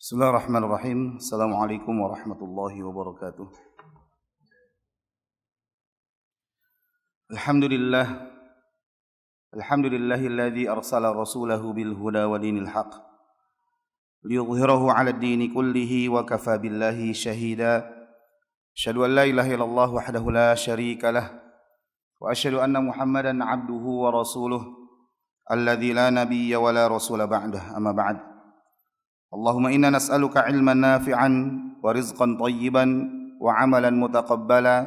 Bismillahirrahmanirrahim. Assalamualaikum warahmatullahi wabarakatuh. Alhamdulillahilladzi arsala rasulahu bil huda wa dinil haq liyudhhirahu 'ala ad-dini kullihi wa kafa billahi shahida. Asyhadu an la ilaha illallah wahdahu la syarika lah wa asyhadu anna Muhammadan 'abduhu wa rasuluh alladzi la nabiyya wa la rasula ba'dah. Amma ba'd. Allahumma inna nas'aluka ilman nafi'an wa rizqan tayyiban wa amalan mutaqabbala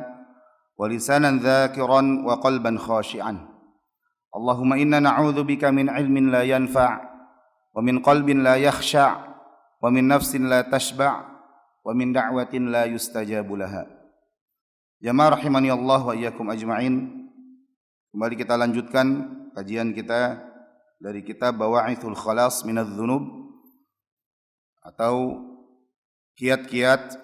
wa lisanan dzakiran wa qalban khashi'an. Allahumma inna na'udzubika min ilmin la yanfa' wa min qalbin la yakhsha' wa min nafsin la tashba' wa min da'watin la yustajabu laha. Jamaah rahimani Allah wa iyyakum ajma'in. Kembali kita lanjutkan kajian kita dari kitab Bawa'ithul Khalas minadz dzunub, atau kiat-kiat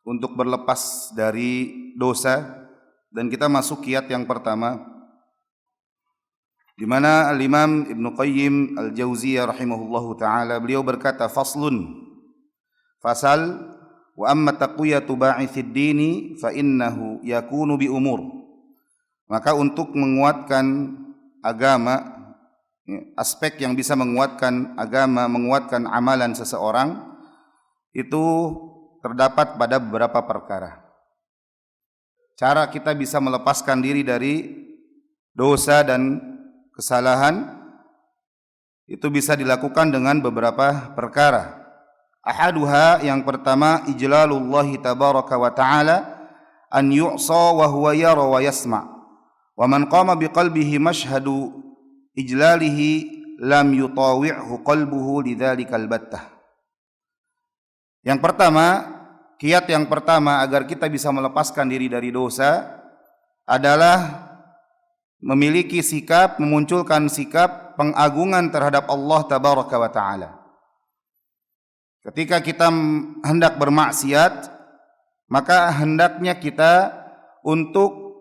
untuk berlepas dari dosa, dan kita masuk kiat yang pertama, di mana Al-Imam Ibnu Qayyim Al-Jauziyah rahimahullahu taala beliau berkata, faslun, fasal, wa amma taqwiyatu ba'ithid dini fa innahu yakunu bi umur. Maka untuk menguatkan agama, aspek yang bisa menguatkan agama, menguatkan amalan seseorang, itu terdapat pada beberapa perkara. Cara kita bisa melepaskan diri dari dosa dan kesalahan itu bisa dilakukan dengan beberapa perkara. Ahaduha, yang pertama, ijlalullahi tabaraka wa ta'ala an yu'sa wa huwa yara wa yasma', wa man qama biqalbihi mashhadu ijlalihi lam yutawi'hu qalbuhu lidzalikal battah. Yang pertama, kiat yang pertama agar kita bisa melepaskan diri dari dosa adalah memiliki sikap, memunculkan sikap pengagungan terhadap Allah tabaraka wa ta'ala. Ketika kita hendak bermaksiat, maka hendaknya kita untuk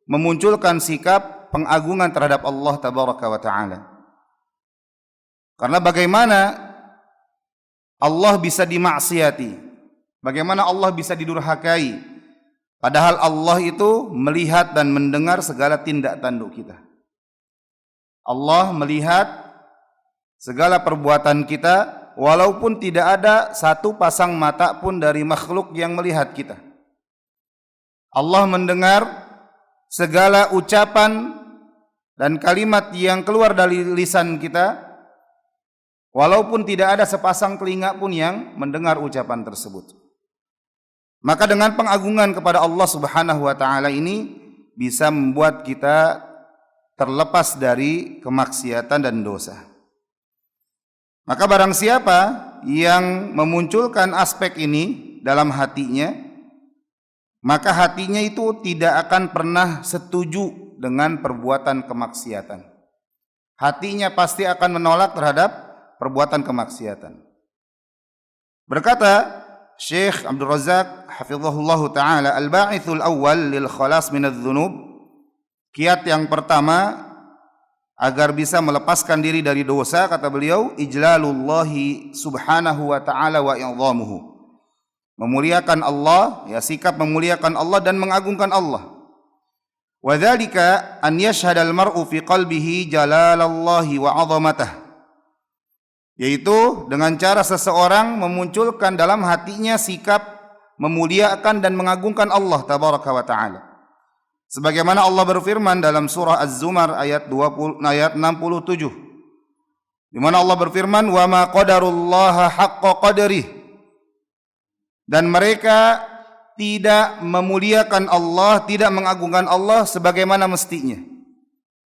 memunculkan sikap pengagungan terhadap Allah tabaraka wa ta'ala. Karena bagaimana Allah bisa dimaksiati, bagaimana Allah bisa didurhakai, padahal Allah itu melihat dan mendengar segala tindak tanduk kita. Allah melihat segala perbuatan kita, walaupun tidak ada satu pasang mata pun dari makhluk yang melihat kita. Allah mendengar segala ucapan dan kalimat yang keluar dari lisan kita, walaupun tidak ada sepasang telinga pun yang mendengar ucapan tersebut. Maka dengan pengagungan kepada Allah Subhanahu wa taala ini bisa membuat kita terlepas dari kemaksiatan dan dosa. Maka barang siapa yang memunculkan aspek ini dalam hatinya, maka hatinya itu tidak akan pernah setuju dengan perbuatan kemaksiatan. Hatinya pasti akan menolak terhadap perbuatan kemaksiatan. Berkata Syekh Abdul Razak hafizahullah taala, al-ba'ithul awwal lil khalas minadz dzunub, kiat yang pertama agar bisa melepaskan diri dari dosa, kata beliau, ijlalullahi subhanahu wa ta'ala wa i'dhamuhu, memuliakan Allah, ya, sikap memuliakan Allah dan mengagungkan Allah. Wa dzalika an yashhadal mar'u fi qalbihi jalalallahi wa 'azamatah, yaitu dengan cara seseorang memunculkan dalam hatinya sikap memuliakan dan mengagungkan Allah tabaraka wa ta'ala. Sebagaimana Allah berfirman dalam surah Az-Zumar ayat 67, di mana Allah berfirman, wa ma qadarullaha haqqa qadrih, dan mereka tidak memuliakan Allah, tidak mengagungkan Allah sebagaimana mestinya.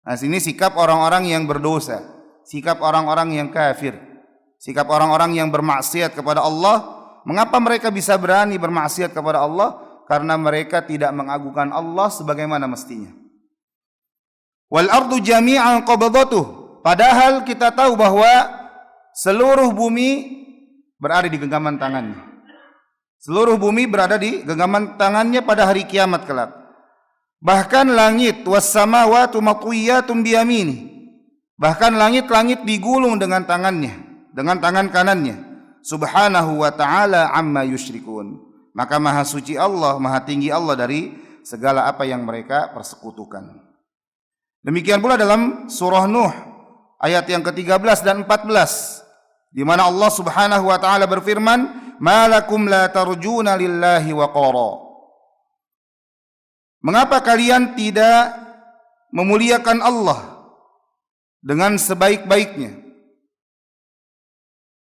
Nah, sini sikap orang-orang yang berdosa, sikap orang-orang yang kafir, sikap orang-orang yang bermaksiat kepada Allah. Mengapa mereka bisa berani bermaksiat kepada Allah? Karena mereka tidak mengagungkan Allah sebagaimana mestinya. Wal ardu jami'an qabdatuh, padahal kita tahu bahwa seluruh bumi berada di genggaman tangannya. Seluruh bumi berada di genggaman tangannya pada hari kiamat kelak. Bahkan langit, was samawati matwiyatun biyamini, bahkan langit-langit digulung dengan tangannya, dengan tangan kanannya. subhanahu wa ta'ala amma yusyrikun. Maka maha suci Allah, maha tinggi Allah dari segala apa yang mereka persekutukan. Demikian pula dalam surah Nuh ayat yang ke-13 dan 14 di mana Allah Subhanahu wa taala berfirman, "Malakum la tarjuna lillahi waqara." Mengapa kalian tidak memuliakan Allah dengan sebaik-baiknya?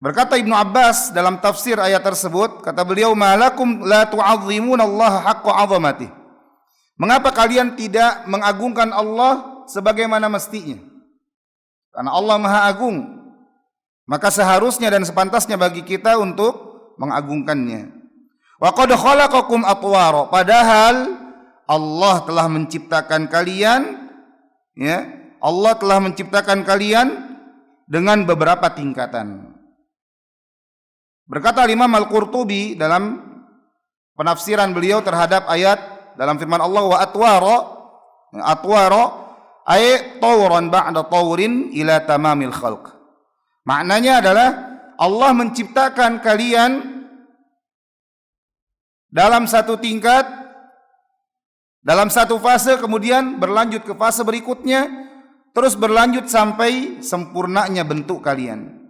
Berkata Ibnu Abbas dalam tafsir ayat tersebut, kata beliau, "Malakum la tu'azzimuna Allah haqqa 'azamatihi." Mengapa kalian tidak mengagungkan Allah sebagaimana mestinya? Karena Allah Maha Agung, maka seharusnya dan sepantasnya bagi kita untuk mengagungkannya. Wa qad khalaqakum atwara, padahal Allah telah menciptakan kalian, ya, Allah telah menciptakan kalian dengan beberapa tingkatan. Berkata Imam Al-Qurtubi dalam penafsiran beliau terhadap ayat dalam firman Allah, wa atwara ay tawran ba'da tawrin ila tamamil khalq. Maknanya adalah Allah menciptakan kalian dalam satu tingkat, dalam satu fase, kemudian berlanjut ke fase berikutnya, terus berlanjut sampai sempurnanya bentuk kalian.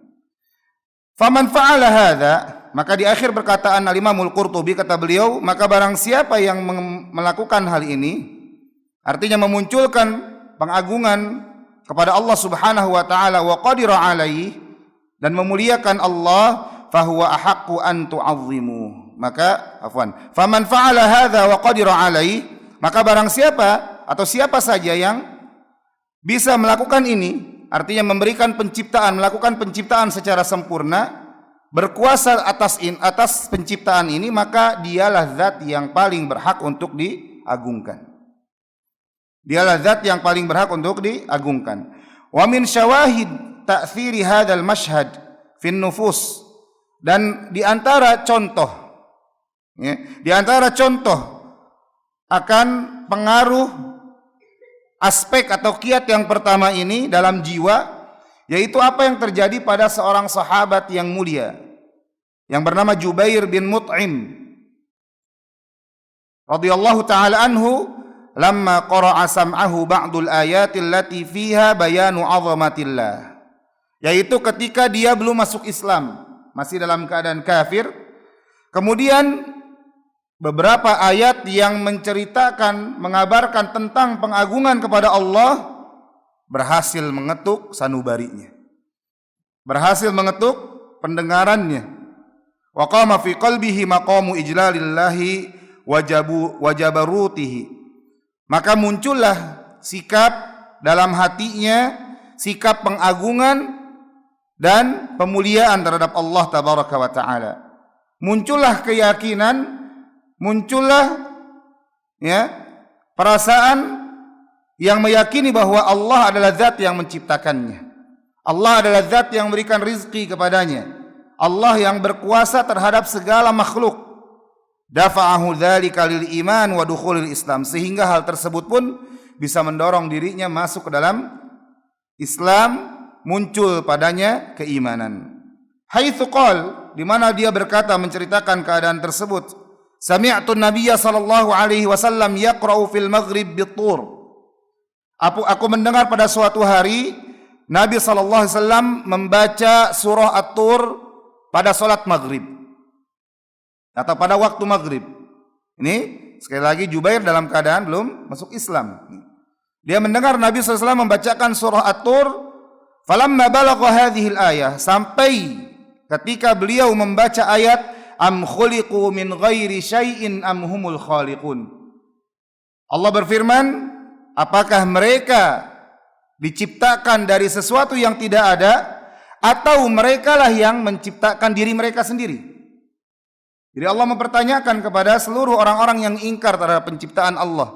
Faman fa'ala hadza, maka di akhir perkataan Al-Imam Al-Qurtubi kata beliau, maka barang siapa yang melakukan hal ini, artinya memunculkan pengagungan kepada Allah Subhanahu wa taala wa qadira alaihi, dan memuliakan Allah, fahuwa ahaqqu an tu'azzimu. Maka faman fa'ala hadza wa qadira alaihi, maka barang siapa atau siapa saja yang bisa melakukan ini, artinya memberikan penciptaan, melakukan penciptaan secara sempurna, berkuasa atas penciptaan ini, maka dialah zat yang paling berhak untuk diagungkan. Dialah zat yang paling berhak untuk diagungkan. Wa min syawahid ta'thiri hadzal mashhad fin nufus, dan di antara contoh, ya, di antara contoh akan pengaruh aspek atau kiat yang pertama ini dalam jiwa, yaitu apa yang terjadi pada seorang sahabat yang mulia yang bernama Jubair bin Mut'im radhiyallahu taala anhu, lamma qara'a sam'ahu ba'dul ayatil lati fiha bayanu 'azamatillah, yaitu ketika dia belum masuk Islam, masih dalam keadaan kafir, kemudian beberapa ayat yang menceritakan, mengabarkan tentang pengagungan kepada Allah berhasil mengetuk sanubarinya, berhasil mengetuk pendengarannya. Wa qama fi qalbihi maqamu ijlalillahi wa jabarutihi, maka muncullah sikap dalam hatinya, sikap pengagungan dan pemuliaan terhadap Allah tabaraka wa taala. Muncullah keyakinan, muncullah, ya, perasaan yang meyakini bahwa Allah adalah zat yang menciptakannya. Allah adalah zat yang memberikan rizki kepadanya. Allah yang berkuasa terhadap segala makhluk. Dafa'ahu dzalika lil iman wa dukhulil Islam, sehingga hal tersebut pun bisa mendorong dirinya masuk ke dalam Islam, muncul padanya keimanan. Haitsu qala, di mana dia berkata menceritakan keadaan tersebut, sami'tu an-nabiyya sallallahu alaihi wasallam yaqra'u fil maghrib bit-tur. Aku mendengar pada suatu hari Nabi sallallahu alaihi wasallam membaca surah At-Tur pada salat maghrib atau pada waktu maghrib. Ini sekali lagi Jubair dalam keadaan belum masuk Islam. Dia mendengar Nabi sallallahu alaihi wasallam membacakan surah At-Tur, falamma balagha hadhihi al-ayah, sampai ketika beliau membaca ayat am khuliqu min ghairi syai'in am humul khaliqun. Allah berfirman, apakah mereka diciptakan dari sesuatu yang tidak ada, atau merekalah yang menciptakan diri mereka sendiri? Jadi Allah mempertanyakan kepada seluruh orang-orang yang ingkar terhadap penciptaan Allah.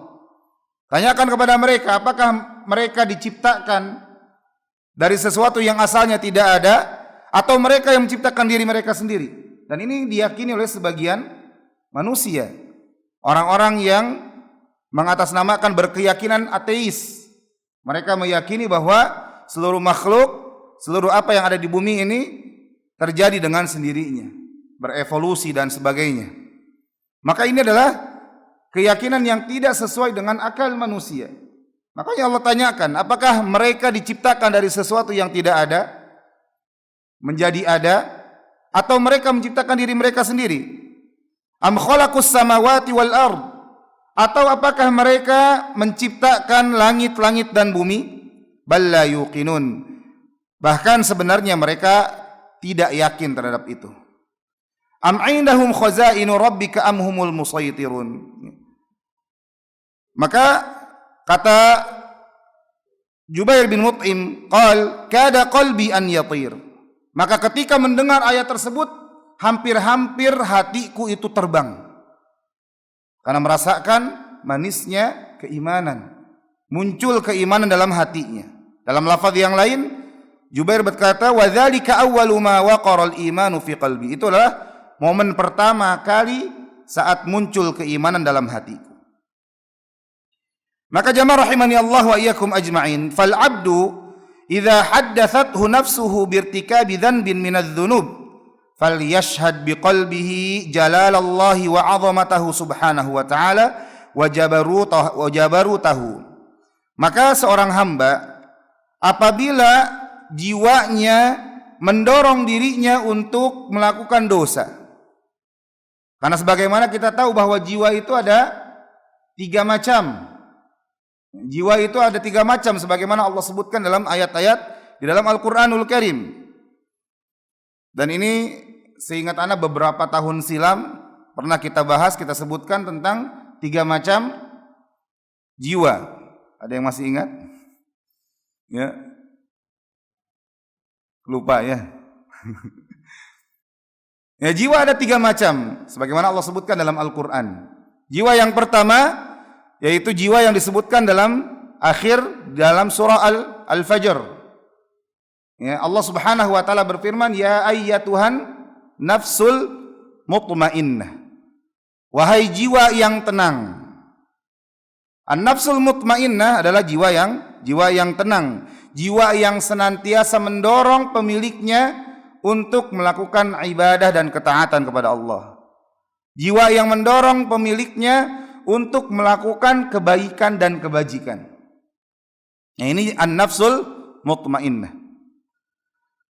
Tanyakan kepada mereka, apakah mereka diciptakan dari sesuatu yang asalnya tidak ada, atau mereka yang menciptakan diri mereka sendiri? Dan ini diyakini oleh sebagian manusia, orang-orang yang mengatasnamakan berkeyakinan ateis. Mereka meyakini bahwa seluruh makhluk, seluruh apa yang ada di bumi ini terjadi dengan sendirinya, berevolusi dan sebagainya. Maka ini adalah keyakinan yang tidak sesuai dengan akal manusia. Makanya Allah tanyakan, apakah mereka diciptakan dari sesuatu yang tidak ada menjadi ada, atau mereka menciptakan diri mereka sendiri? Am khalaqus samawati wal ard, atau apakah mereka menciptakan langit-langit dan bumi? Bal la yuqinun, bahkan sebenarnya mereka tidak yakin terhadap itu. Am indahum khazainu rabbika am humul musaytirun. Maka kata Jubair bin Mut'im, qal kada qalbi an yatir. Maka ketika mendengar ayat tersebut, hampir-hampir hatiku itu terbang. Karena merasakan manisnya keimanan. Muncul keimanan dalam hatinya. Dalam lafaz yang lain, Jubair berkata, wa dzalika awwalu ma waqara al-imanu fi qalbi. Itulah momen pertama kali saat muncul keimanan dalam hatiku. Maka jamaah rahimani Allah wa iyyakum ajma'in, fal 'abdu idza haddathathu nafsuhu birtikabi dhanbin minadh-dhunub falyashhad biqalbihi jalalallahi wa 'azamatahu subhanahu wa ta'ala wa jabarutahu. Maka seorang hamba apabila jiwanya mendorong dirinya untuk melakukan dosa, karena sebagaimana kita tahu bahwa jiwa itu ada 3 macam. Jiwa itu ada 3 macam sebagaimana Allah sebutkan dalam ayat-ayat di dalam Al-Qur'anul Karim. Dan ini seingat ana beberapa tahun silam pernah kita bahas, kita sebutkan tentang 3 macam jiwa. Ada yang masih ingat? Ya. Lupa ya. Ya, jiwa ada 3 macam sebagaimana Allah sebutkan dalam Al-Qur'an. Jiwa yang pertama yaitu jiwa yang disebutkan dalam dalam surah Al-Fajr. Ya, Allah Subhanahu wa taala berfirman, ya ayyatuhan nafsul mutmainnah. Wahai jiwa yang tenang. An-nafsul mutmainnah adalah jiwa yang tenang, jiwa yang senantiasa mendorong pemiliknya untuk melakukan ibadah dan ketaatan kepada Allah. Jiwa yang mendorong pemiliknya untuk melakukan kebaikan dan kebajikan. Nah, ini an-nafsul mutmainnah.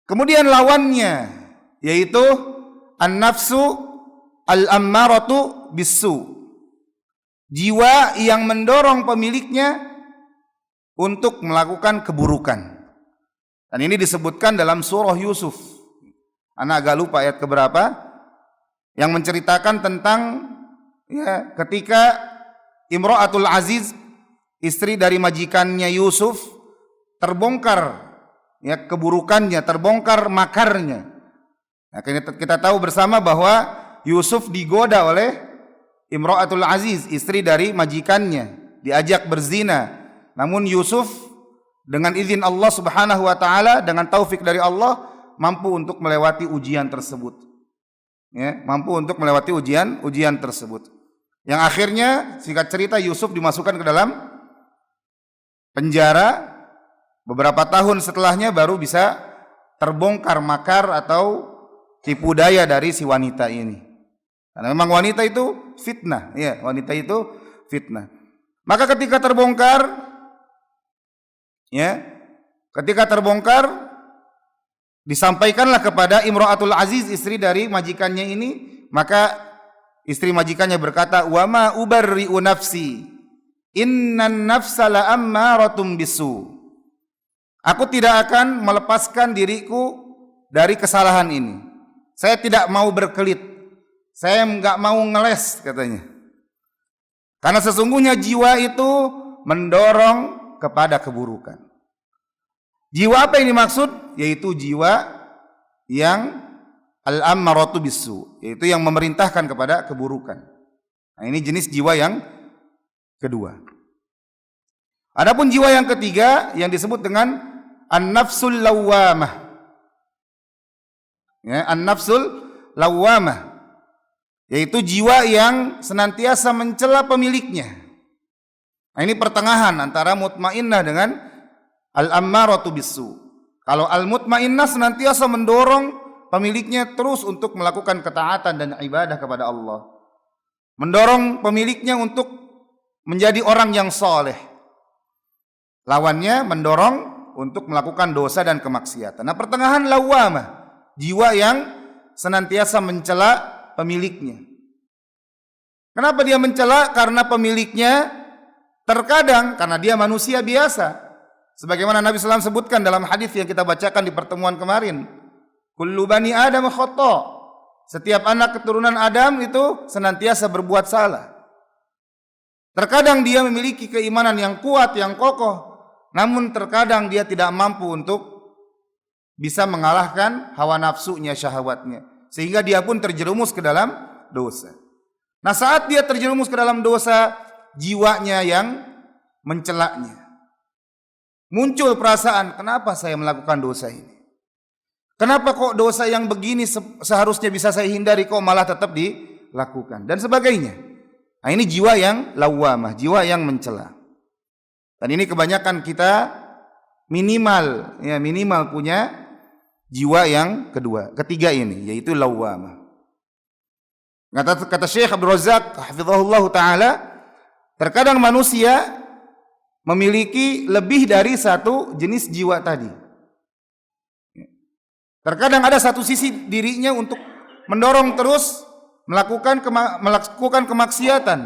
Kemudian lawannya yaitu an-nafsu al-ammaratu bis-su. Jiwa yang mendorong pemiliknya untuk melakukan keburukan. Dan ini disebutkan dalam surah Yusuf. Ana agak lupa ayat keberapa yang menceritakan tentang ya, ketika Imra'atul Aziz, istri dari majikannya Yusuf, terbongkar ya keburukannya, terbongkar makarnya. Nah, kita tahu bersama bahwa Yusuf digoda oleh Imra'atul Aziz, istri dari majikannya, diajak berzina. Namun Yusuf dengan izin Allah Subhanahu wa taala, dengan taufik dari Allah, mampu untuk melewati ujian tersebut. Ya, mampu untuk melewati ujian tersebut. Yang akhirnya singkat cerita Yusuf dimasukkan ke dalam penjara. Beberapa tahun setelahnya baru bisa terbongkar makar atau tipu daya dari si wanita ini. Karena memang wanita itu fitnah, ya, wanita itu fitnah. Maka ketika terbongkar disampaikanlah kepada Imra'atul Aziz, istri dari majikannya ini, maka istri majikannya berkata, "Wa ma ubarri'u nafsi, innan nafsa la'ammaratun bisu." Aku tidak akan melepaskan diriku dari kesalahan ini. Saya tidak mau berkelit. Saya enggak mau ngeles, katanya. Karena sesungguhnya jiwa itu mendorong kepada keburukan. Jiwa apa yang dimaksud? Yaitu jiwa yang al-ammaratu bisu, yaitu yang memerintahkan kepada keburukan. Nah, ini jenis jiwa yang kedua. Adapun jiwa yang ketiga yang disebut dengan an-nafsul lawwamah. Ya, an-nafsul lawwamah, yaitu jiwa yang senantiasa mencela pemiliknya. Nah, ini pertengahan antara mutmainnah dengan al-ammaratu bisu. Kalau al-mutmainnah senantiasa mendorong pemiliknya terus untuk melakukan ketaatan dan ibadah kepada Allah. Mendorong pemiliknya untuk menjadi orang yang soleh. Lawannya mendorong untuk melakukan dosa dan kemaksiatan. Nah, pertengahan lawamah, jiwa yang senantiasa mencela pemiliknya. Kenapa dia mencela? Karena pemiliknya terkadang, karena dia manusia biasa. Sebagaimana Nabi SAW sebutkan dalam hadis yang kita bacakan di pertemuan kemarin. Kullu bani Adam khata'. Setiap anak keturunan Adam itu senantiasa berbuat salah. Terkadang dia memiliki keimanan yang kuat, yang kokoh. Namun terkadang dia tidak mampu untuk bisa mengalahkan hawa nafsunya, syahwatnya. Sehingga dia pun terjerumus ke dalam dosa. Nah, saat dia terjerumus ke dalam dosa, jiwanya yang mencelaknya. Muncul perasaan, kenapa saya melakukan dosa ini? Kenapa kok dosa yang begini seharusnya bisa saya hindari, kok malah tetap dilakukan? Dan sebagainya. Nah, ini jiwa yang lawamah, jiwa yang mencela. Dan ini kebanyakan kita minimal punya jiwa yang ketiga ini, yaitu lawamah. Kata Syekh Abdul Razak hafizahullah taala, terkadang manusia memiliki lebih dari satu jenis jiwa tadi. Terkadang ada satu sisi dirinya untuk mendorong terus melakukan kemaksiatan.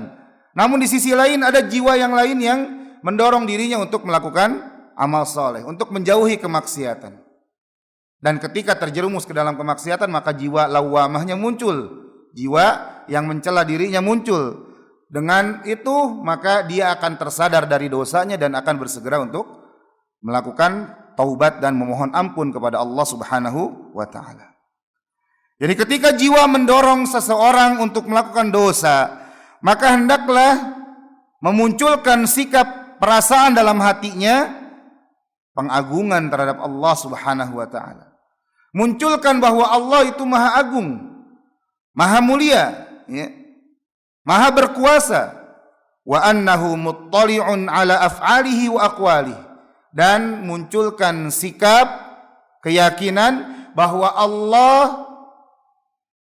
Namun di sisi lain ada jiwa yang lain yang mendorong dirinya untuk melakukan amal soleh, untuk menjauhi kemaksiatan. Dan ketika terjerumus ke dalam kemaksiatan, maka jiwa lawamahnya muncul. Jiwa yang mencela dirinya muncul. Dengan itu maka dia akan tersadar dari dosanya dan akan bersegera untuk melakukan taubat dan memohon ampun kepada Allah Subhanahu wa taala. Jadi ketika jiwa mendorong seseorang untuk melakukan dosa, maka hendaklah memunculkan sikap perasaan dalam hatinya pengagungan terhadap Allah Subhanahu wa taala. Munculkan bahwa Allah itu Maha Agung, Maha Mulia, ya. Maha berkuasa, wa annahu muttali'un ala af'alihi wa aqwalihi, dan munculkan sikap keyakinan bahwa Allah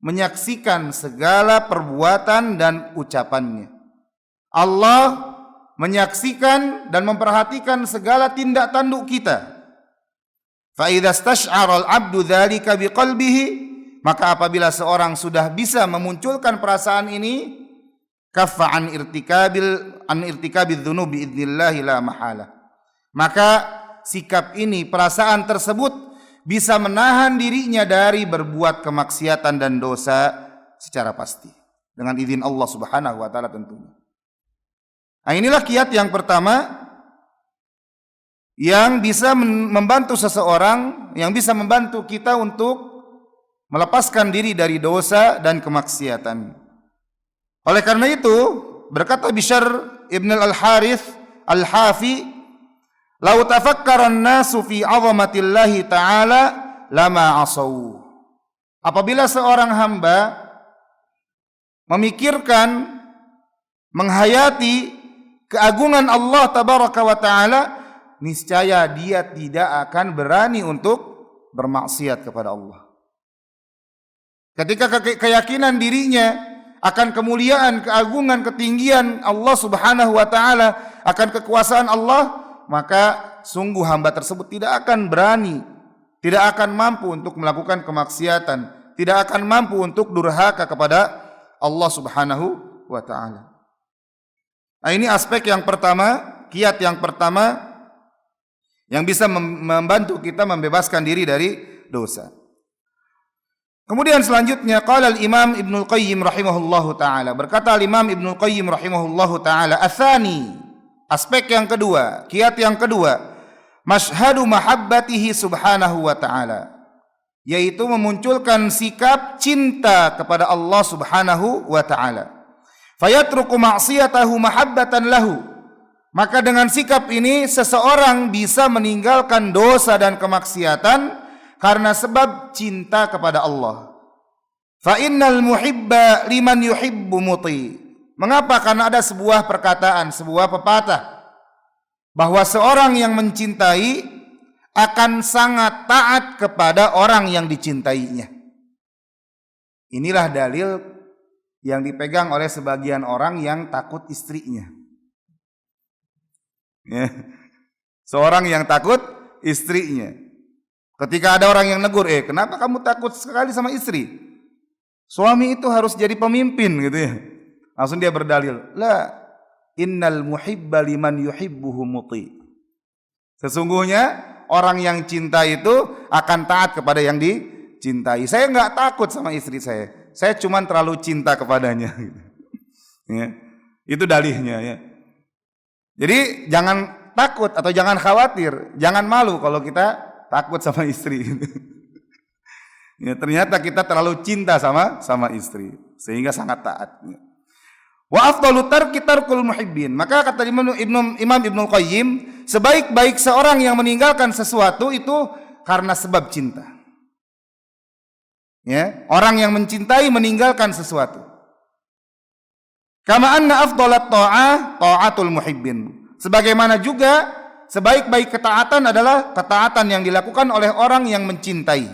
menyaksikan segala perbuatan dan ucapannya. Allah menyaksikan dan memperhatikan segala tindak tanduk kita. Fa idza istash'ara al-'abdu dzalika biqalbihi, maka apabila seorang sudah bisa memunculkan perasaan ini, kaffa an irtikabil dzunubi biidznillah la mahala. Maka sikap ini, perasaan tersebut bisa menahan dirinya dari berbuat kemaksiatan dan dosa secara pasti dengan izin Allah Subhanahu wa taala tentunya. Nah, inilah kiat yang pertama yang bisa membantu seseorang, yang bisa membantu kita untuk melepaskan diri dari dosa dan kemaksiatan. Oleh karena itu, berkata Bishr ibn al-Harith al-Hafi, "Lau tafakkara an-nasu fi 'azamatillahi ta'ala lama 'asaw." Apabila seorang hamba memikirkan, menghayati keagungan Allah tabaraka wa taala, niscaya dia tidak akan berani untuk bermaksiat kepada Allah. Ketika keyakinan dirinya akan kemuliaan, keagungan, ketinggian Allah Subhanahu wa taala, akan kekuasaan Allah, maka sungguh hamba tersebut tidak akan berani, tidak akan mampu untuk melakukan kemaksiatan, tidak akan mampu untuk durhaka kepada Allah Subhanahu wa taala. Nah, ini aspek yang pertama, kiat yang pertama yang bisa membantu kita membebaskan diri dari dosa. Kemudian selanjutnya qala al-Imam Ibnu Qayyim rahimahullahu taala, berkata al-Imam Ibnu Qayyim rahimahullahu taala, atsani, aspek yang kedua, kiat yang kedua, masyhadu mahabbatihi subhanahu wa taala, yaitu memunculkan sikap cinta kepada Allah Subhanahu wa taala. Fayatruku ma'siyatahu mahabbatan lahu, maka dengan sikap ini seseorang bisa meninggalkan dosa dan kemaksiatan karena sebab cinta kepada Allah. Fa innal muhibba liman yuhibbu muti. Mengapa? Karena ada sebuah perkataan, sebuah pepatah, bahwa seorang yang mencintai akan sangat taat kepada orang yang dicintainya. Inilah dalil yang dipegang oleh sebagian orang yang takut istrinya. Ya. Seorang yang takut istrinya. Ketika ada orang yang negur, kenapa kamu takut sekali sama istri? Suami itu harus jadi pemimpin gitu ya. Langsung dia berdalil, la innal muhibba liman yuhibbuhu muti. Sesungguhnya orang yang cinta itu akan taat kepada yang dicintai. Saya enggak takut sama istri saya cuma terlalu cinta kepadanya. Ya. Itu dalihnya ya. Jadi jangan takut atau jangan khawatir, jangan malu kalau kita takut sama istri. Ya, ternyata kita terlalu cinta sama istri sehingga sangat taat. Wa afdalu tarki tarkul muhibbin. Maka kata Imam Ibnul Qayyim, sebaik-baik seorang yang meninggalkan sesuatu itu karena sebab cinta. Ya, orang yang mencintai meninggalkan sesuatu. Kama anna afdalat ta'ah ta'atul muhibbin. Sebagaimana juga sebaik-baik ketaatan adalah ketaatan yang dilakukan oleh orang yang mencintai.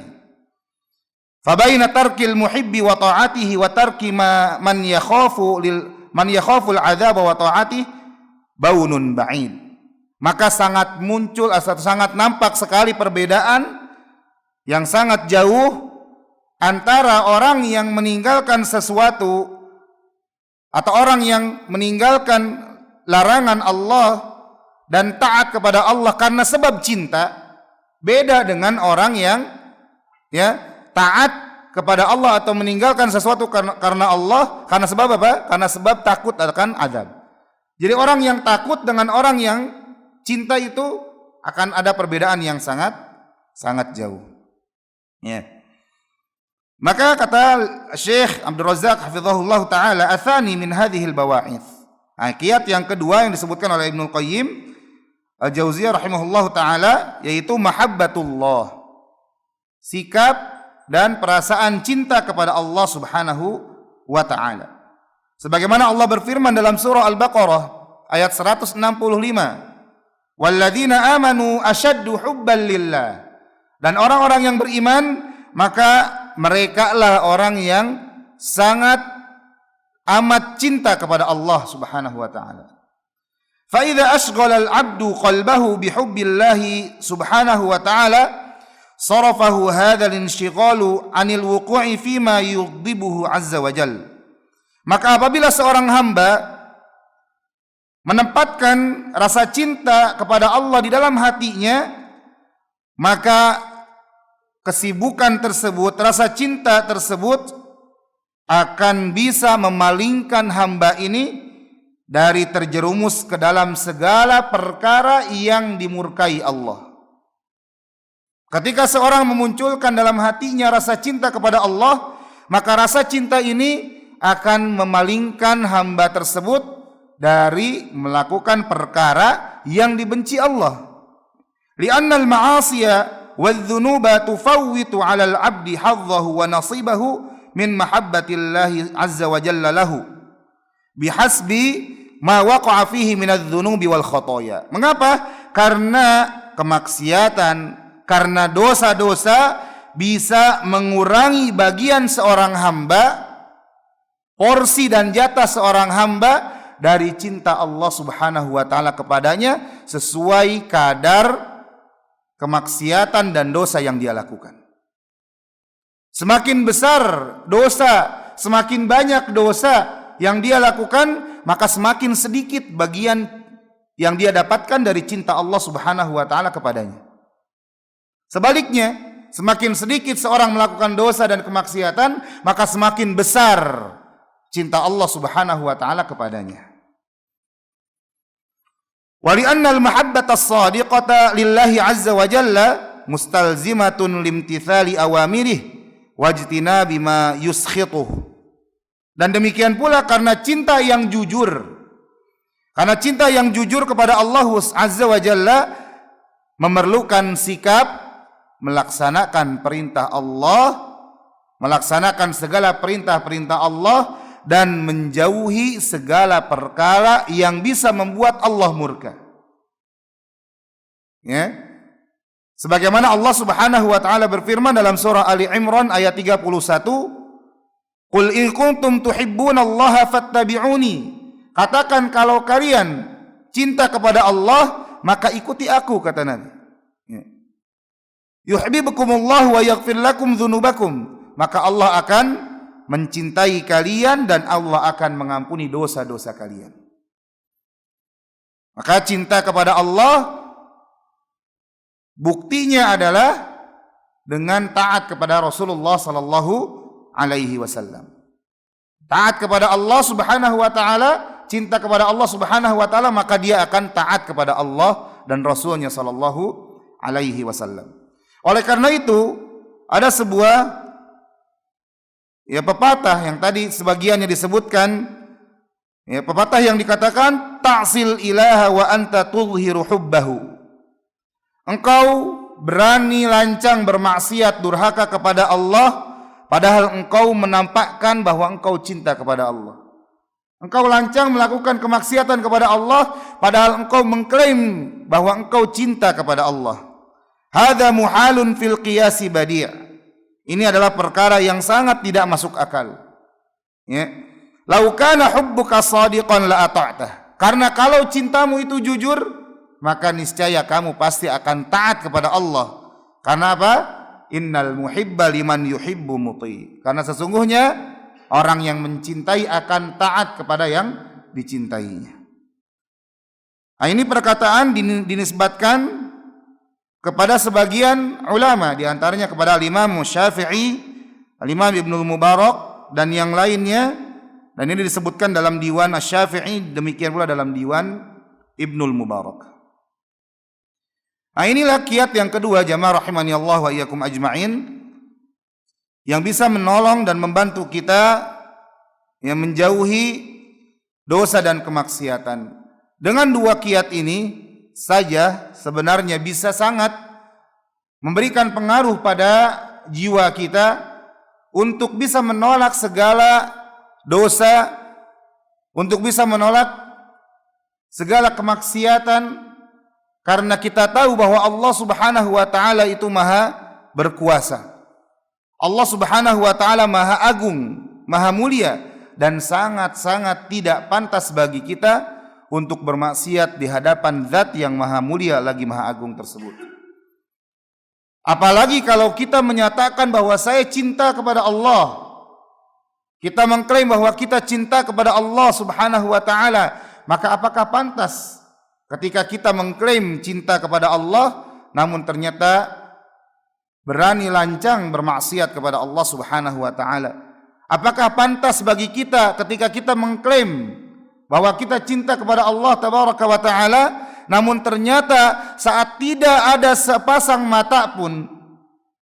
Fabaina tarkil muhibbi wa ta'atihi wa tarki man yakhafu al-'adzab wa ta'atihi baunun ba'id. Maka sangat muncul atau sangat nampak sekali perbedaan yang sangat jauh antara orang yang meninggalkan sesuatu atau orang yang meninggalkan larangan Allah dan taat kepada Allah karena sebab cinta, beda dengan orang yang taat kepada Allah atau meninggalkan sesuatu karena Allah karena sebab apa? Karena sebab takut akan azab. Jadi orang yang takut dengan orang yang cinta itu akan ada perbedaan yang sangat jauh. Ya. Maka kata Syekh Abdul Razzaq hafizahullah taala, atsani min hadhil bawa'ith. Kiat yang kedua yang disebutkan oleh Ibnul Qayyim Al-Jauziyah rahimahullah ta'ala, yaitu mahabbatullah, sikap dan perasaan cinta kepada Allah subhanahu wa ta'ala. Sebagaimana Allah berfirman dalam surah Al-Baqarah ayat 165, walladzina amanu asyaddu hubban lillah. Dan orang-orang yang beriman, maka mereka lah orang yang sangat amat cinta kepada Allah subhanahu wa ta'ala. فَإِذَا أَشْغَلَ الْعَبْدُ قَلْبَهُ بِحُبِّ اللَّهِ سُبْحَانَهُ وَتَعَالَى صَرَفَهُ هَذَا الْانشِغَالُ عَنِ الْوُقُوعِ فِيمَا يُغْضِبُهُ عَزَّ وَجَلَّ. Maka apabila seorang hamba menempatkan rasa cinta kepada Allah di dalam hatinya, maka kesibukan tersebut, rasa cinta tersebut akan bisa memalingkan hamba ini dari terjerumus ke dalam segala perkara yang dimurkai Allah. Ketika seorang memunculkan dalam hatinya rasa cinta kepada Allah, maka rasa cinta ini akan memalingkan hamba tersebut dari melakukan perkara yang dibenci Allah. Li'anna al-ma'asiya wadh-dhunuba tufawwitu 'ala al-'abdi haddahu wa nasibahu min mahabbatillahi 'azza wa jalla lahu bihasbi ma waqa'a fihi minadh-dhunubi wal khotoya. Mengapa? Karena kemaksiatan, karena dosa-dosa bisa mengurangi bagian seorang hamba, porsi dan jatah seorang hamba dari cinta Allah subhanahu wa ta'ala kepadanya sesuai kadar kemaksiatan dan dosa yang dia lakukan. Semakin besar dosa, semakin banyak dosa yang dia lakukan, maka semakin sedikit bagian yang dia dapatkan dari cinta Allah subhanahu wa ta'ala kepadanya. Sebaliknya, semakin sedikit seorang melakukan dosa dan kemaksiatan, maka semakin besar cinta Allah subhanahu wa ta'ala kepadanya. Wali'anna al-mahabbata as-sadiqata lillahi azza wa jalla mustalzimatun limtithali awamirih wajtinabi ma yuskhituh. Dan demikian pula karena cinta yang jujur. Karena cinta yang jujur kepada Allah azza wa jalla memerlukan sikap melaksanakan perintah Allah, melaksanakan segala perintah-perintah Allah, dan menjauhi segala perkara yang bisa membuat Allah murka. Ya. Sebagaimana Allah subhanahu wa ta'ala berfirman dalam surah Ali Imran ayat 31, Qul in kuntum tuhibbunallaha fattabi'uni. Katakan kalau kalian cinta kepada Allah, maka ikuti aku, kata Nabi. Yuhibbukumullah wa yaghfir lakum dzunubakum. Maka Allah akan mencintai kalian dan Allah akan mengampuni dosa-dosa kalian. Maka cinta kepada Allah buktinya adalah dengan taat kepada Rasulullah sallallahu alaihi wasallam. Taat kepada Allah Subhanahu wa taala, cinta kepada Allah Subhanahu wa taala, maka dia akan taat kepada Allah dan Rasulnya sallallahu alaihi wasallam. Oleh karena itu, ada sebuah pepatah yang tadi sebagiannya disebutkan, pepatah yang dikatakan ta'sil ilaha wa anta tudhiru hubbahu. Engkau berani lancang bermaksiat durhaka kepada Allah, padahal engkau menampakkan bahwa engkau cinta kepada Allah. Engkau lancang melakukan kemaksiatan kepada Allah, padahal engkau mengklaim bahwa engkau cinta kepada Allah. Hadza muhalun fil qiyasi badi'. Ini adalah perkara yang sangat tidak masuk akal. Lau kana hubbuka shadiqan la ata'tah. Karena kalau cintamu itu jujur, maka niscaya kamu pasti akan taat kepada Allah. Karena apa? Innal muhibba liman yuhibbu muti. Karena sesungguhnya orang yang mencintai akan taat kepada yang dicintainya. Nah, ini perkataan dinisbatkan kepada sebagian ulama, di antaranya kepada Imam Syafi'i, Imam Ibnul Mubarak dan yang lainnya, dan ini disebutkan dalam diwan Asy-Syafi'i, demikian pula dalam diwan Ibnul Mubarak. Nah, inilah kiat yang kedua, jamaah rahimani Allah wa iyyakum ajma'in, yang bisa menolong dan membantu kita yang menjauhi dosa dan kemaksiatan. Dengan dua kiat ini saja sebenarnya bisa sangat memberikan pengaruh pada jiwa kita untuk bisa menolak segala dosa, untuk bisa menolak segala kemaksiatan, karena kita tahu bahwa Allah Subhanahu wa taala itu Maha berkuasa. Allah Subhanahu wa taala Maha agung, Maha mulia, dan sangat-sangat tidak pantas bagi kita untuk bermaksiat di hadapan zat yang maha mulia lagi maha agung tersebut. Apalagi kalau kita menyatakan bahwa saya cinta kepada Allah, kita mengklaim bahwa kita cinta kepada Allah Subhanahu wa taala, maka apakah pantas ketika kita mengklaim cinta kepada Allah namun ternyata berani lancang bermaksiat kepada Allah Subhanahu wa taala? Apakah pantas bagi kita ketika kita mengklaim bahwa kita cinta kepada Allah tabaraka wa taala, namun ternyata saat tidak ada sepasang mata pun,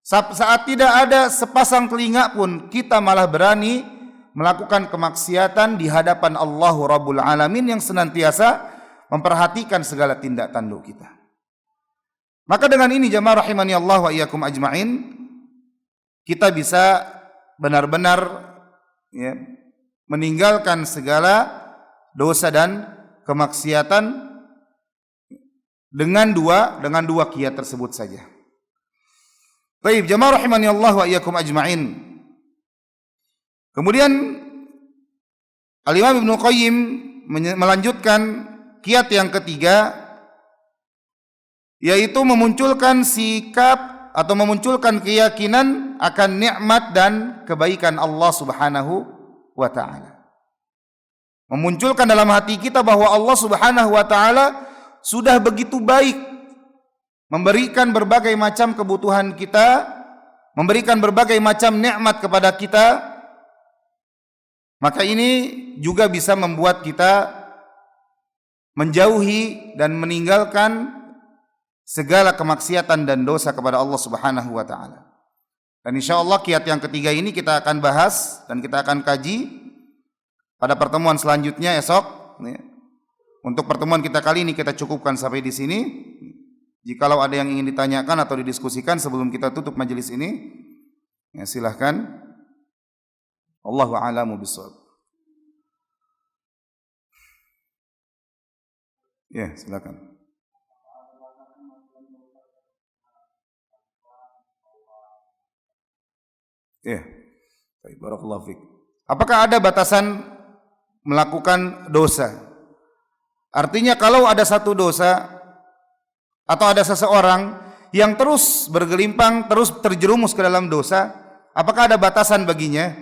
saat tidak ada sepasang telinga pun, kita malah berani melakukan kemaksiatan di hadapan Allah Rabbul Alamin yang senantiasa memperhatikan segala tindak tanduk kita. Maka dengan ini jamaah rahimani Allah wa iyyakum ajma'in, kita bisa benar-benar meninggalkan segala dosa dan kemaksiatan dengan dua kiat tersebut saja. Baik, jamaah rahimani Allah wa iyyakum ajma'in. Kemudian Al-Imam Ibnu Qayyim melanjutkan kiat yang ketiga, yaitu memunculkan sikap atau memunculkan keyakinan akan nikmat dan kebaikan Allah Subhanahu wa taala. Memunculkan dalam hati kita bahwa Allah Subhanahu wa taala sudah begitu baik, memberikan berbagai macam kebutuhan kita, memberikan berbagai macam nikmat kepada kita. Maka ini juga bisa membuat kita menjauhi dan meninggalkan segala kemaksiatan dan dosa kepada Allah Subhanahu wa taala. Dan insyaallah kiat yang ketiga ini kita akan bahas dan kita akan kaji pada pertemuan selanjutnya esok. Untuk pertemuan kita kali ini kita cukupkan sampai di sini. Jikalau ada yang ingin ditanyakan atau didiskusikan sebelum kita tutup majelis ini, silahkan. Allahu a'lamu bishawab. Ya, silakan. Ya. Baik, barakallahu fiik. Apakah ada batasan melakukan dosa? Artinya kalau ada satu dosa atau ada seseorang yang terus bergelimpang, terus terjerumus ke dalam dosa, apakah ada batasan baginya?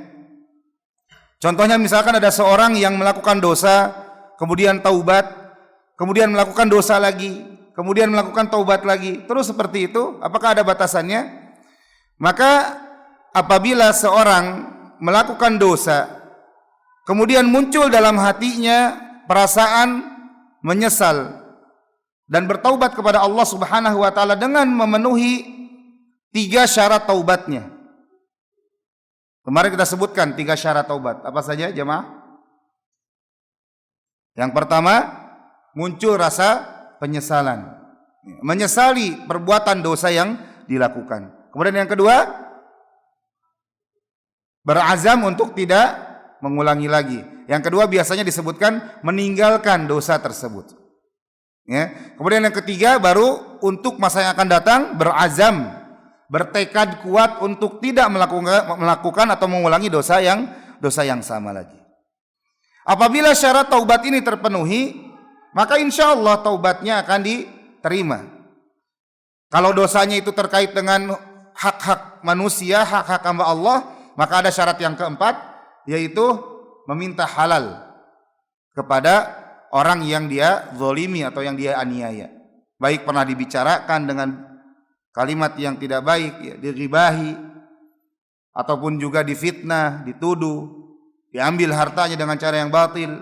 Contohnya misalkan ada seorang yang melakukan dosa, kemudian taubat, kemudian melakukan dosa lagi, kemudian melakukan taubat lagi, terus seperti itu, apakah ada batasannya? Maka apabila seorang melakukan dosa, kemudian muncul dalam hatinya perasaan menyesal dan bertaubat kepada Allah Subhanahu wa taala dengan memenuhi 3 syarat taubatnya. Kemarin kita sebutkan 3 syarat taubat. Apa saja jemaah? Yang pertama, muncul rasa penyesalan. Menyesali perbuatan dosa yang dilakukan. Kemudian yang kedua, berazam untuk tidak mengulangi lagi. Yang kedua biasanya disebutkan meninggalkan dosa tersebut. Ya. Kemudian yang ketiga baru untuk masa yang akan datang berazam, bertekad kuat untuk tidak melakukan atau mengulangi dosa yang sama lagi. Apabila syarat taubat ini terpenuhi, maka insya Allah taubatnya akan diterima. Kalau dosanya itu terkait dengan hak-hak manusia, hak-hak hamba Allah, maka ada syarat yang keempat, yaitu meminta halal kepada orang yang dia zalimi atau yang dia aniaya. Baik pernah dibicarakan dengan kalimat yang tidak baik, ya, diribahi, ataupun juga difitnah, dituduh, diambil hartanya dengan cara yang batil,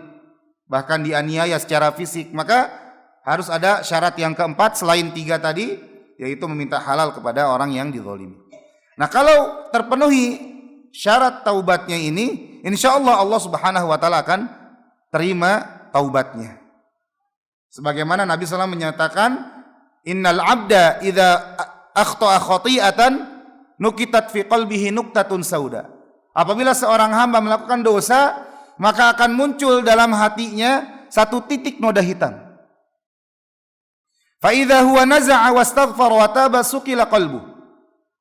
bahkan dianiaya secara fisik. Maka harus ada syarat yang keempat selain 3 tadi, yaitu meminta halal kepada orang yang dizalimi. Nah, kalau terpenuhi syarat taubatnya ini, insya Allah Allah Subhanahu wa taala akan terima taubatnya. Sebagaimana Nabi SAW menyatakan, innal abda idza akhta'a khati'atan nukitat fi qalbihi nuktatun sauda. Apabila seorang hamba melakukan dosa, maka akan muncul dalam hatinya satu titik noda hitam. Fa idza huwa naza'a wastaghfara wa taba suqila qalbuh.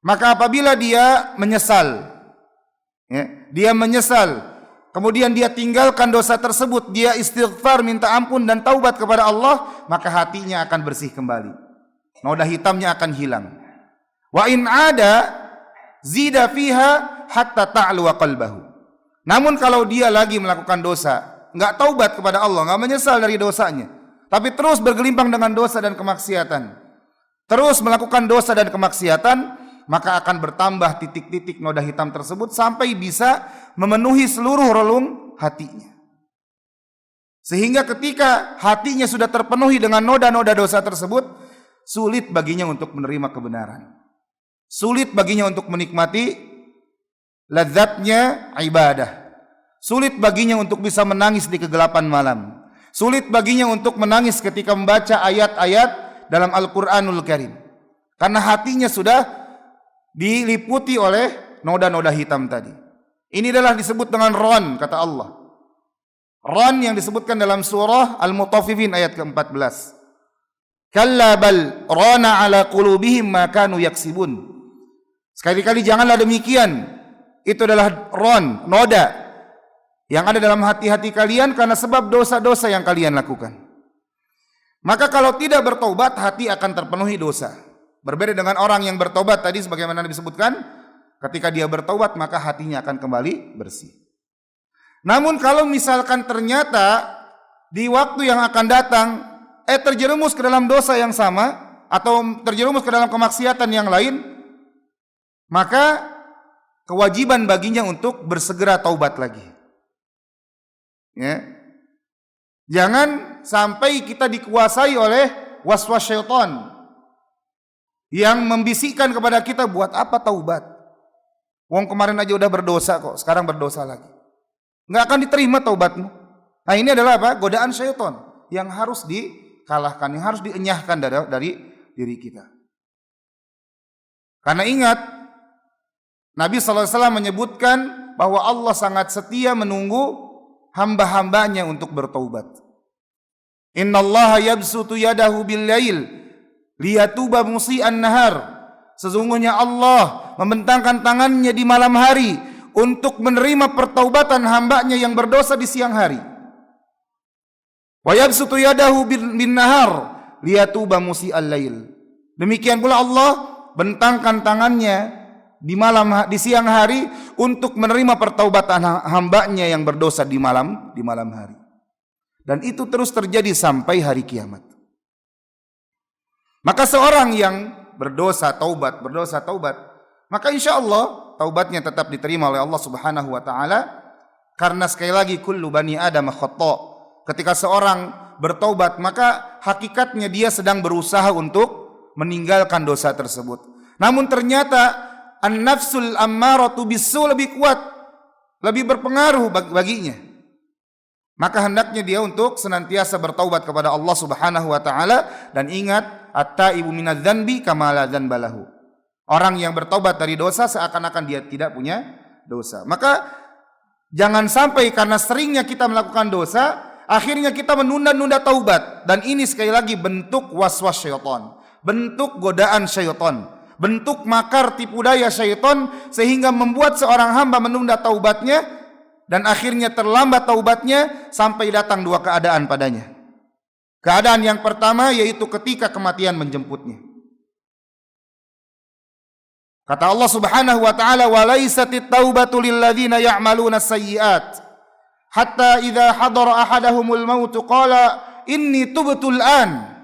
Maka apabila dia menyesal, ya, dia menyesal, kemudian dia tinggalkan dosa tersebut, dia istighfar, minta ampun dan taubat kepada Allah, maka hatinya akan bersih kembali. Noda hitamnya akan hilang. Wa in ada zida fiha hatta ta'lu qalbahu. Namun kalau dia lagi melakukan dosa, enggak taubat kepada Allah, enggak menyesal dari dosanya, tapi terus bergelimpang dengan dosa dan kemaksiatan, terus melakukan dosa dan kemaksiatan, maka akan bertambah titik-titik noda hitam tersebut sampai bisa memenuhi seluruh relung hatinya. Sehingga ketika hatinya sudah terpenuhi dengan noda-noda dosa tersebut, sulit baginya untuk menerima kebenaran. Sulit baginya untuk menikmati lezatnya ibadah. Sulit baginya untuk bisa menangis di kegelapan malam. Sulit baginya untuk menangis ketika membaca ayat-ayat dalam Al-Quranul Karim. Karena hatinya sudah diliputi oleh noda-noda hitam tadi. Ini adalah disebut dengan ron, kata Allah. Ron yang disebutkan dalam surah Al-Mutaffifin ayat ke-14. Kalla bal rana ala qulubihim ma kanu yaksibun. Sekali-kali janganlah demikian. Itu adalah ron, noda yang ada dalam hati-hati kalian karena sebab dosa-dosa yang kalian lakukan. Maka kalau tidak bertobat, hati akan terpenuhi dosa. Berbeda dengan orang yang bertobat tadi sebagaimana disebutkan, ketika dia bertobat maka hatinya akan kembali bersih. Namun kalau misalkan ternyata di waktu yang akan datang terjerumus ke dalam dosa yang sama atau terjerumus ke dalam kemaksiatan yang lain, maka kewajiban baginya untuk bersegera taubat lagi. Ya. Jangan sampai kita dikuasai oleh waswas syaitan yang membisikkan kepada kita, buat apa taubat? Wong kemarin aja udah berdosa kok, sekarang berdosa lagi. Nggak akan diterima taubatmu. Nah, ini adalah apa? Godaan syaitan yang harus dikalahkan, yang harus dienyahkan dari diri kita. Karena ingat, Nabi SAW menyebutkan bahwa Allah sangat setia menunggu hamba-hambanya untuk bertaubat. Innallaha yabsutu yadahu bil-lail liyatuba musi'an nahar. Sesungguhnya Allah membentangkan tangannya di malam hari untuk menerima pertaubatan hambanya yang berdosa di siang hari. Wa yabsutu yadahu bin nahar liyatuba musi'al lail. Demikian pula Allah bentangkan tangannya di siang hari untuk menerima pertaubatan hambanya yang berdosa di malam hari. Dan itu terus terjadi sampai hari kiamat. Maka seorang yang berdosa taubat, maka insya Allah taubatnya tetap diterima oleh Allah Subhanahu wa taala, karena sekali lagi kullu bani Adam khata'. Ketika seorang bertaubat, maka hakikatnya dia sedang berusaha untuk meninggalkan dosa tersebut. Namun ternyata an-nafsul ammaratu bisu lebih kuat, lebih berpengaruh baginya. Maka hendaknya dia untuk senantiasa bertaubat kepada Allah Subhanahu wa taala, dan ingat, at-taibu minadz-dzanbi kama la dzanba lahu. Orang yang bertaubat dari dosa seakan-akan dia tidak punya dosa. Maka jangan sampai karena seringnya kita melakukan dosa, akhirnya kita menunda-nunda taubat. Dan ini sekali lagi bentuk waswas syaitan, bentuk godaan syaitan, bentuk makar tipu daya syaitan, sehingga membuat seorang hamba menunda taubatnya, dan akhirnya terlambat taubatnya sampai datang dua keadaan padanya. Keadaan yang pertama yaitu ketika kematian menjemputnya. Kata Allah Subhanahu wa taala, "Wa laisatit taubatu lil ladzina ya'maluna sayyi'at hatta idza hadara ahadahumul maut qala inni tubtul an."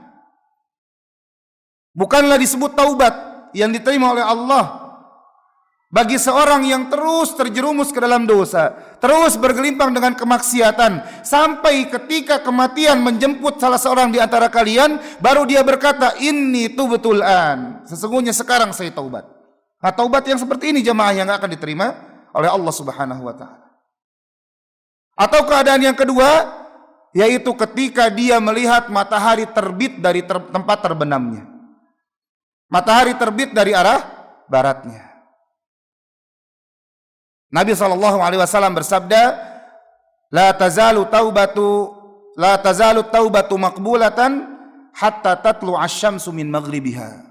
Bukanlah disebut taubat yang diterima oleh Allah bagi seorang yang terus terjerumus ke dalam dosa, terus bergelimpang dengan kemaksiatan, sampai ketika kematian menjemput salah seorang di antara kalian, baru dia berkata, inni tubtul an, sesungguhnya sekarang saya taubat. Nah, taubat yang seperti ini jemaah yang akan diterima oleh Allah Subhanahu wa taala. Atau keadaan yang kedua, yaitu ketika dia melihat matahari terbit dari tempat terbenamnya. Matahari terbit dari arah baratnya. Nabi SAW bersabda, la tazalu taubatu maqbulatan hatta tatlu asy-syamsu min maghribiha.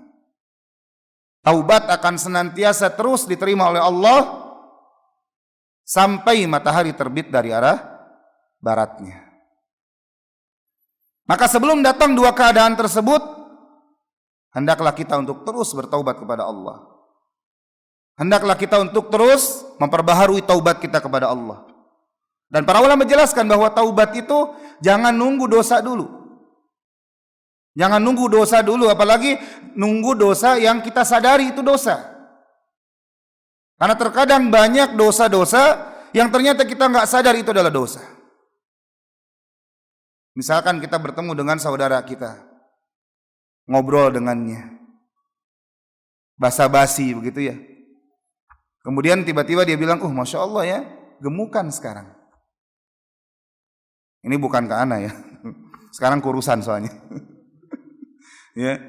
Taubat akan senantiasa terus diterima oleh Allah sampai matahari terbit dari arah baratnya. Maka sebelum datang dua keadaan tersebut, hendaklah kita untuk terus bertaubat kepada Allah. Hendaklah kita untuk terus memperbaharui taubat kita kepada Allah. Dan para ulama menjelaskan bahwa taubat itu jangan nunggu dosa dulu. Jangan nunggu dosa dulu, apalagi nunggu dosa yang kita sadari itu dosa. Karena terkadang banyak dosa-dosa yang ternyata kita nggak sadar itu adalah dosa. Misalkan kita bertemu dengan saudara kita, ngobrol dengannya, basa-basi begitu ya. Kemudian tiba-tiba dia bilang, Masya Allah ya, gemukan sekarang. Ini bukan ke ana ya, sekarang kurusan soalnya. Ya,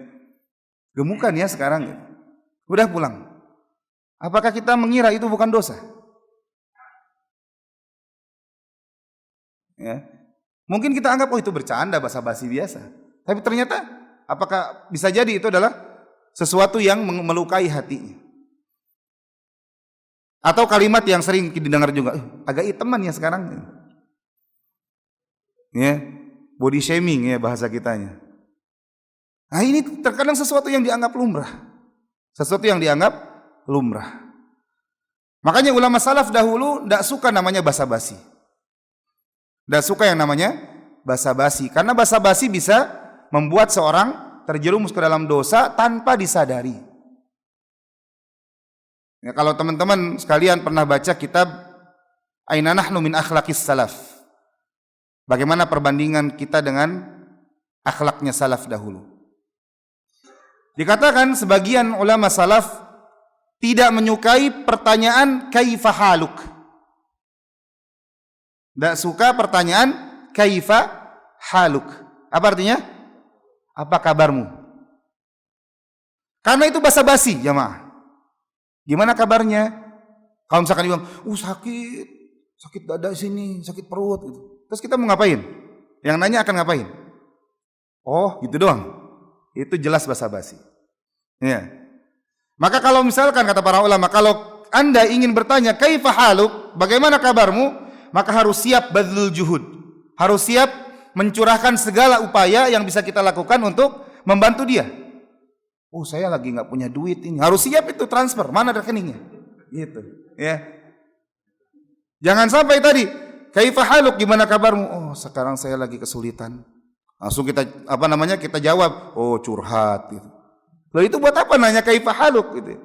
gemukan ya sekarang. Udah pulang. Apakah kita mengira itu bukan dosa? Ya, mungkin kita anggap itu bercanda, basa-basi biasa. Tapi ternyata, apakah bisa jadi itu adalah sesuatu yang melukai hatinya? Atau kalimat yang sering didengar juga, agak hitaman ya sekarang. Ya, body shaming ya bahasa kitanya. Nah, ini terkadang sesuatu yang dianggap lumrah. Sesuatu yang dianggap lumrah. Makanya ulama salaf dahulu tidak suka namanya basa-basi. Tidak suka yang namanya basa-basi. Karena basa-basi bisa membuat seorang terjerumus ke dalam dosa tanpa disadari. Ya, kalau teman-teman sekalian pernah baca kitab Aina Nahnu min Akhlaqis Salaf, bagaimana perbandingan kita dengan akhlaknya salaf dahulu. Dikatakan sebagian ulama salaf tidak menyukai pertanyaan kaifa haluk. Tidak suka pertanyaan kaifa haluk. Apa artinya? Apa kabarmu? Karena itu basa-basi jamaah. Gimana kabarnya? Kalau misalkan dia bilang, sakit dada sini, sakit perut gitu. Terus kita mau ngapain? Yang nanya akan ngapain? Oh, gitu doang. Itu jelas basa-basi. Ya. Maka kalau misalkan kata para ulama, kalau Anda ingin bertanya, kaifa haluk? Bagaimana kabarmu? Maka harus siap badzul juhud. Harus siap mencurahkan segala upaya yang bisa kita lakukan untuk membantu dia. Oh, saya lagi enggak punya duit ini. Harus siap itu transfer, mana rekeningnya? Gitu, ya. Jangan sampai tadi, kaifa haluk, gimana kabarmu? Oh, sekarang saya lagi kesulitan. Langsung kita kita jawab, oh curhat gitu. Loh, itu buat apa nanya kaifa haluk gitu.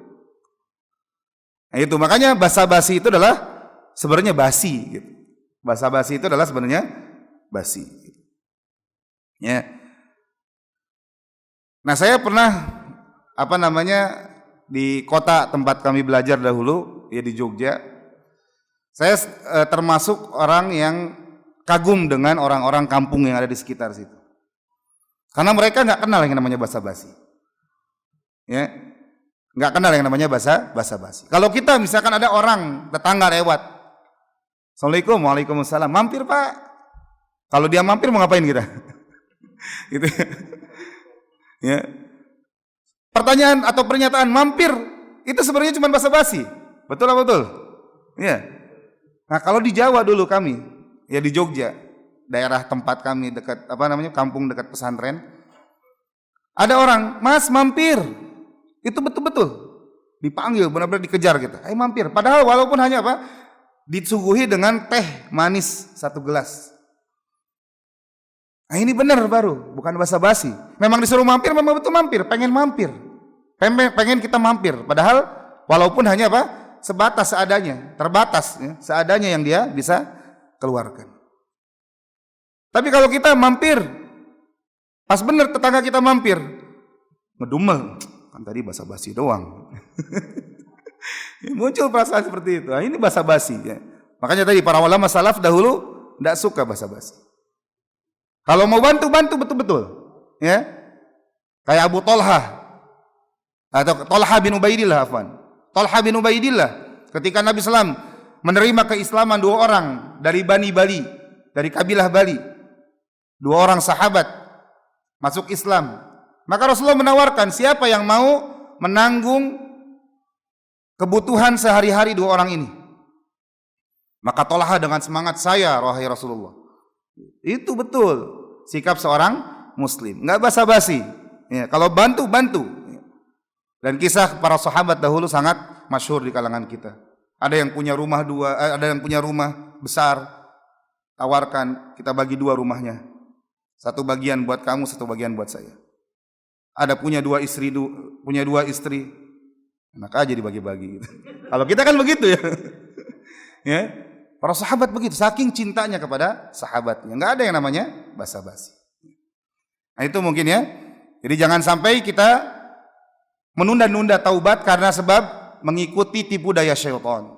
Nah, itu makanya basa-basi itu adalah sebenarnya basi gitu. Basa-basi itu adalah sebenarnya basi. Ya. Nah, saya pernah di kota tempat kami belajar dahulu, ya di Jogja. Saya termasuk orang yang kagum dengan orang-orang kampung yang ada di sekitar situ. Karena mereka nggak kenal yang namanya basa-basi. Ya. Nggak kenal yang namanya basa-basi. Kalau kita misalkan ada orang tetangga lewat, Assalamualaikum, waalaikumsalam, mampir Pak. Kalau dia mampir mau ngapain kita? Gitu. Ya. Pertanyaan atau pernyataan mampir itu sebenarnya cuma basa-basi. Betul apa betul? Ya. Nah, kalau di Jawa dulu kami, ya di Jogja, daerah tempat kami dekat kampung dekat pesantren, ada orang, "Mas, mampir." Itu betul-betul dipanggil, benar-benar dikejar gitu. Ayo mampir. Padahal walaupun hanya disuguhi dengan teh manis 1 gelas. Nah, ini benar baru, bukan basa-basi. Memang disuruh mampir, memang betul mampir, pengen mampir. Pengen kita mampir. Padahal walaupun hanya sebatas seadanya, terbatas ya, seadanya yang dia bisa keluarkan. Tapi kalau kita mampir, pas benar tetangga kita mampir, ngedumel, kan tadi basa-basi doang. Muncul perasaan seperti itu. Nah, ini basa-basi ya. Makanya tadi para ulama salaf dahulu tidak suka basa-basi. Kalau mau bantu betul-betul. Ya. Kayak Abu Thalhah atau Thalhah bin Ubaidillah Thalhah bin Ubaidillah ketika Nabi SAW menerima keislaman 2 orang dari Bani Bali, dari kabilah Bali. 2 orang sahabat masuk Islam. Maka Rasulullah menawarkan, siapa yang mau menanggung kebutuhan sehari-hari 2 orang ini? Maka Thalhah dengan semangat, saya wahai Rasulullah. Itu betul sikap seorang muslim, enggak basa-basi. Ya, kalau bantu. Dan kisah para sahabat dahulu sangat masyhur di kalangan kita. Ada yang punya rumah ada yang punya rumah besar, tawarkan kita bagi 2 rumahnya. 1 bagian buat kamu, 1 bagian buat saya. Ada punya 2 istri, enak aja dibagi-bagi gitu. Kalau kita kan begitu ya. Ya. Para sahabat begitu, saking cintanya kepada sahabatnya. Enggak ada yang namanya basa-basi. Nah, itu mungkin ya. Jadi jangan sampai kita menunda-nunda taubat karena sebab mengikuti tipu daya syaitan.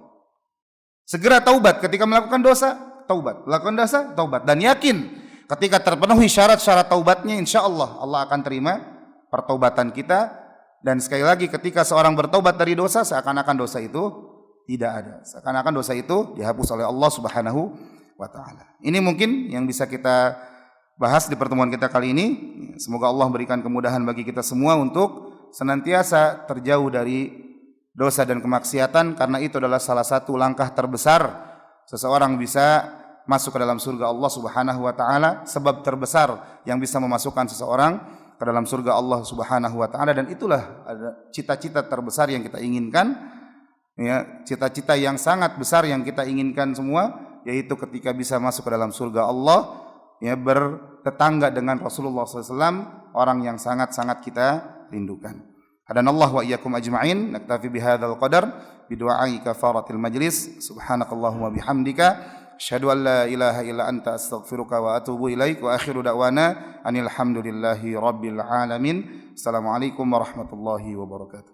Segera taubat ketika melakukan dosa, taubat. Melakukan dosa, taubat. Dan yakin ketika terpenuhi syarat-syarat taubatnya, insyaAllah Allah akan terima pertaubatan kita. Dan sekali lagi, ketika seorang bertaubat dari dosa, seakan-akan dosa itu tidak ada. Seakan-akan dosa itu dihapus oleh Allah Subhanahu wa ta'ala. Ini mungkin yang bisa kita bahas di pertemuan kita kali ini. Semoga Allah berikan kemudahan bagi kita semua untuk senantiasa terjauh dari dosa dan kemaksiatan, karena itu adalah salah satu langkah terbesar seseorang bisa masuk ke dalam surga Allah Subhanahu wa ta'ala. Sebab terbesar yang bisa memasukkan seseorang ke dalam surga Allah Subhanahu wa ta'ala, dan itulah cita-cita terbesar yang kita inginkan, ya, cita-cita yang sangat besar yang kita inginkan semua, yaitu ketika bisa masuk ke dalam surga Allah, ya, bertetangga dengan Rasulullah SAW, orang yang sangat-sangat kita rindukan. Hadanallahu wa iyyakum ajma'in. Naktafi bihadzal qadar bidu'ai kafaratil majlis. Subhanakallahumma bihamdika asyhadu an la ilaha illa anta astaghfiruka wa atubu ilaik. Wa akhiru da'wana anil hamdulillahi rabbil alamin. Assalamualaikum warahmatullahi wabarakatuh.